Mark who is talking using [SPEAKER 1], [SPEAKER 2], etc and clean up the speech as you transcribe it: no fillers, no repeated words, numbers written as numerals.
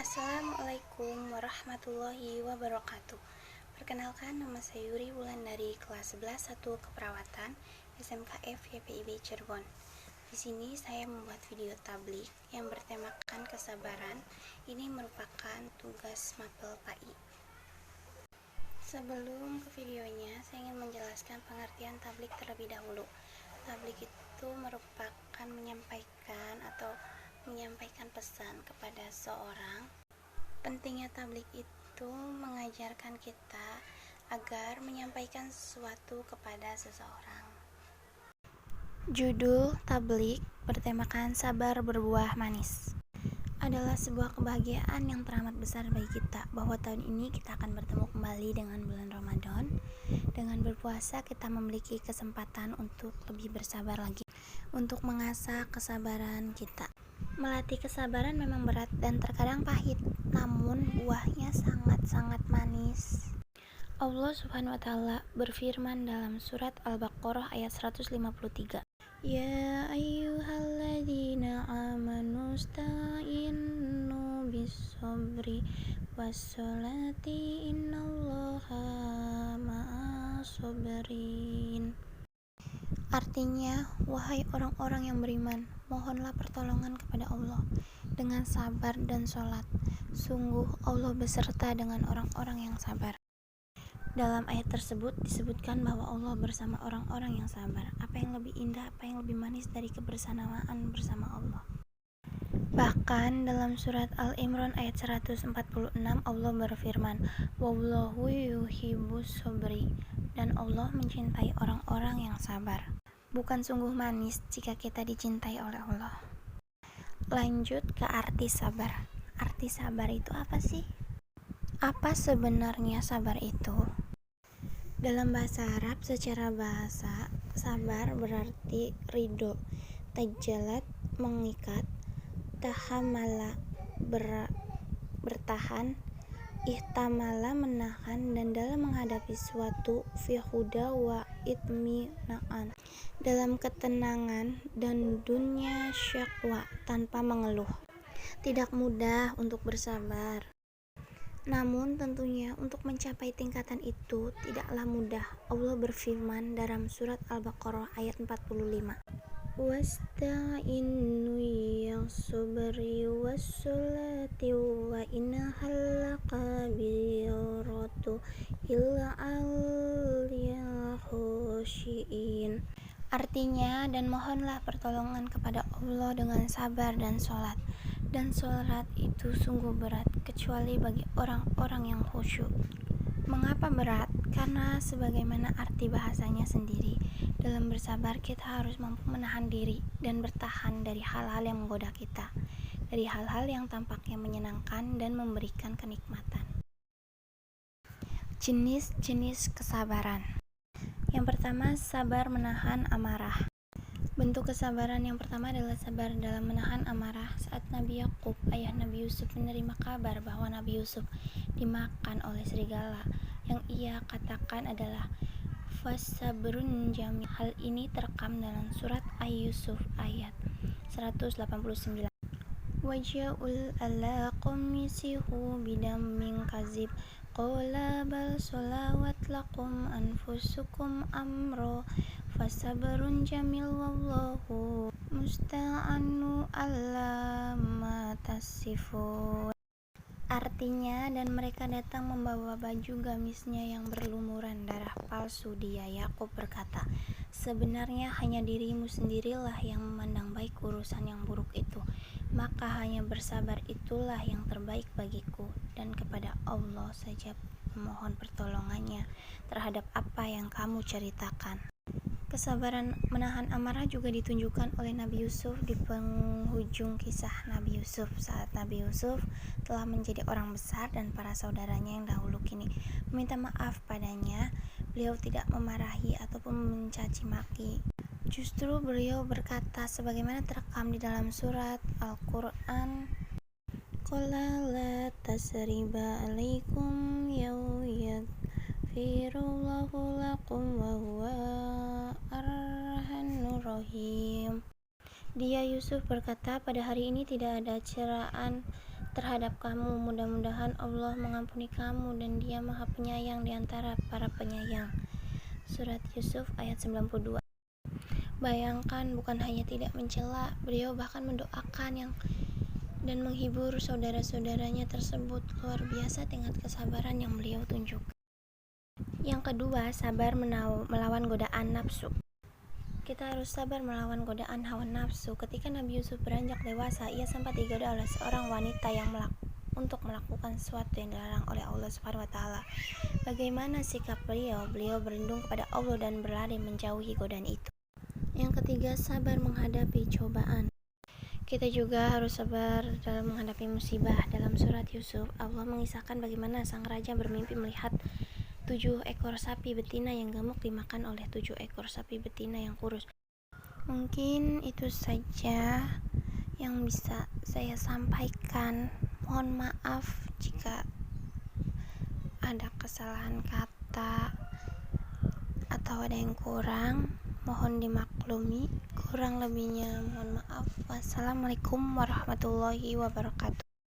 [SPEAKER 1] Assalamualaikum warahmatullahi wabarakatuh. Perkenalkan, nama saya Yuri Wulandari, kelas 11 1 Keperawatan, SMKF YPIB Cirebon. Di sini saya membuat video tablik yang bertemakan kesabaran. Ini merupakan tugas mapel PAI. Sebelum ke videonya, saya ingin menjelaskan pengertian tablik terlebih dahulu. Tablik itu merupakan menyampaikan pesan kepada seorang. Pentingnya tablik itu mengajarkan kita agar menyampaikan sesuatu kepada seseorang. Judul tablik bertemakan sabar berbuah manis. Adalah sebuah kebahagiaan yang teramat besar bagi kita bahwa tahun ini kita akan bertemu kembali dengan bulan Ramadan. Dengan berpuasa kita memiliki kesempatan untuk lebih bersabar lagi, untuk mengasah kesabaran kita. Melatih kesabaran memang berat dan terkadang pahit, namun buahnya sangat-sangat manis. Allah Subhanahu wa Ta'ala berfirman dalam surat Al-Baqarah ayat 153. Ya ayyuhalladzina amanu sta'inu bis-sabri was-salati innallaha ma'as-sabirin. Artinya, wahai orang-orang yang beriman, mohonlah pertolongan kepada Allah dengan sabar dan sholat. Sungguh Allah beserta dengan orang-orang yang sabar. Dalam ayat tersebut disebutkan bahwa Allah bersama orang-orang yang sabar. Apa yang lebih indah, apa yang lebih manis dari kebersamaan bersama Allah? Bahkan dalam surat Al-Imran ayat 146 Allah berfirman, Wallahu yuhibbus sabri, dan Allah mencintai orang-orang yang sabar. Bukan sungguh manis jika kita dicintai oleh Allah. Lanjut ke arti sabar. Arti sabar itu apa sih? Apa sebenarnya sabar itu? Dalam bahasa Arab, secara bahasa, sabar berarti ridho, tajalat mengikat, tahamala bertahan, ihtamala menahan, dan dalam menghadapi suatu fi huda wa itminaan, dalam ketenangan dan dunia syakwa, tanpa mengeluh. Tidak mudah untuk bersabar, namun tentunya untuk mencapai tingkatan itu tidaklah mudah. Allah berfirman dalam surat Al-Baqarah ayat 45. Wasta'inu yas-sabri was-salati wa innaha laqabiratu illa al-khashiin. Artinya, dan mohonlah pertolongan kepada Allah dengan sabar dan sholat. Dan sholat itu sungguh berat, kecuali bagi orang-orang yang khusyuk. Mengapa berat? Karena sebagaimana arti bahasanya sendiri, dalam bersabar kita harus mampu menahan diri dan bertahan dari hal-hal yang menggoda kita, dari hal-hal yang tampaknya menyenangkan dan memberikan kenikmatan. Jenis-jenis kesabaran. Yang pertama, sabar menahan amarah. Bentuk kesabaran yang pertama adalah sabar dalam menahan amarah. Saat Nabi Yakub, ayah Nabi Yusuf, menerima kabar bahwa Nabi Yusuf dimakan oleh serigala, yang ia katakan adalah fasabrun jamil. Hal ini terekam dalam surat Yusuf ayat 189. Waja'ul ala qamisihu bidamin kazib qala bal salawat lakum anfusukum amro fasabrun jamil wallahu musta'anu alla ma tasifun. Artinya, dan mereka datang membawa baju gamisnya yang berlumuran darah palsu. Dia Yakub berkata, sebenarnya hanya dirimu sendirilah yang memandang baik urusan yang buruk itu, maka hanya bersabar itulah yang terbaik bagiku, dan kepada Allah saja memohon pertolongannya terhadap apa yang kamu ceritakan. Kesabaran menahan amarah juga ditunjukkan oleh Nabi Yusuf di penghujung kisah Nabi Yusuf. Saat Nabi Yusuf telah menjadi orang besar dan para saudaranya yang dahulu kini meminta maaf padanya, beliau tidak memarahi ataupun mencaci maki. Justru beliau berkata sebagaimana terekam di dalam surat Al-Quran, Qala la tasriba alaikum yaghfirullahu lakum wa huwa arhamur rahim. Dia Yusuf berkata, pada hari ini tidak ada celaan terhadap kamu. Mudah-mudahan Allah mengampuni kamu dan Dia Maha Penyayang di antara para penyayang. Surat Yusuf ayat 92. Bayangkan, bukan hanya tidak mencela, beliau bahkan mendoakan dan menghibur saudara-saudaranya tersebut. Luar biasa tingkat kesabaran yang beliau tunjukkan. Yang kedua, sabar melawan godaan nafsu. Kita harus sabar melawan godaan hawa nafsu. Ketika Nabi Yusuf beranjak dewasa, ia sempat digoda oleh seorang wanita yang untuk melakukan sesuatu yang dilarang oleh Allah Subhanahu wa taala. Bagaimana sikap beliau? Beliau berlindung kepada Allah dan berlari menjauhi godaan itu. Yang ketiga, sabar menghadapi cobaan. Kita juga harus sabar dalam menghadapi musibah. Dalam surat Yusuf, Allah mengisahkan bagaimana sang raja bermimpi melihat 7 ekor sapi betina yang gemuk dimakan oleh 7 ekor sapi betina yang kurus. Mungkin itu saja yang bisa saya sampaikan. Mohon maaf jika ada kesalahan kata atau ada yang kurang. Mohon dimaklumi. Kurang lebihnya mohon maaf. Wassalamualaikum warahmatullahi wabarakatuh.